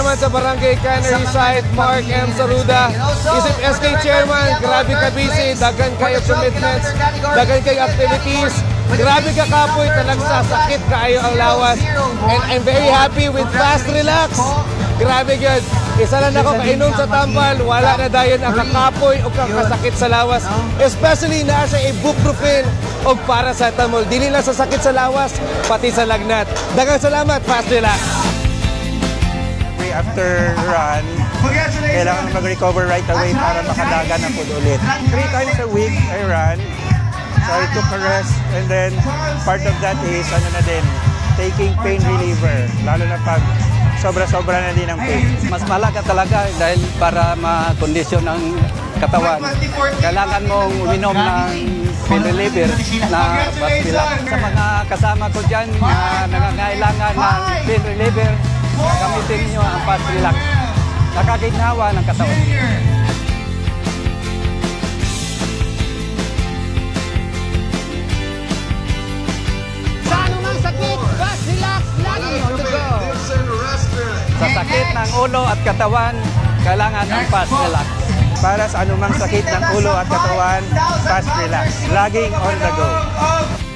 naman sa Barangay Cannery Site, Mark M. Saruda. Isip SK Chairman, grabe ka busy, dagan kayo commitments, dagan kayo activities. Grabe ka kapoy, talagang sasakit kaayo ang lawas. And I'm very happy with Fast Relax. Grabe yun. Isa lang ako kainom sa tambal, wala na dayon ang kakapoy o kakasakit sa lawas. Especially na siya ibuprofen o paracetamol. Dili lang sa sakit sa lawas, pati sa lagnat. Dagang salamat, Fast Relax. After run, kailangan mag-recover right away para makadagan ng food ulit. 3 times a week I run. So I took a rest and then part of that is taking pain reliever. Lalo na pag sobra-sobra na din ang pain. Mas malaga talaga dahil para makondisyon ang katawan. Kailangan mong uminom ng pain reliever na Fast-Relax. Sa mga kasama ko dyan na nangangailangan ng pain reliever, gamitin niyo ang Fast-Relax. Nakakinawa ng katawan. Sa sakit ng ulo at katawan, kailangan ng Fast-Relax. Para sa anumang sakit ng ulo at katawan, Fast-Relax. Laging on the go.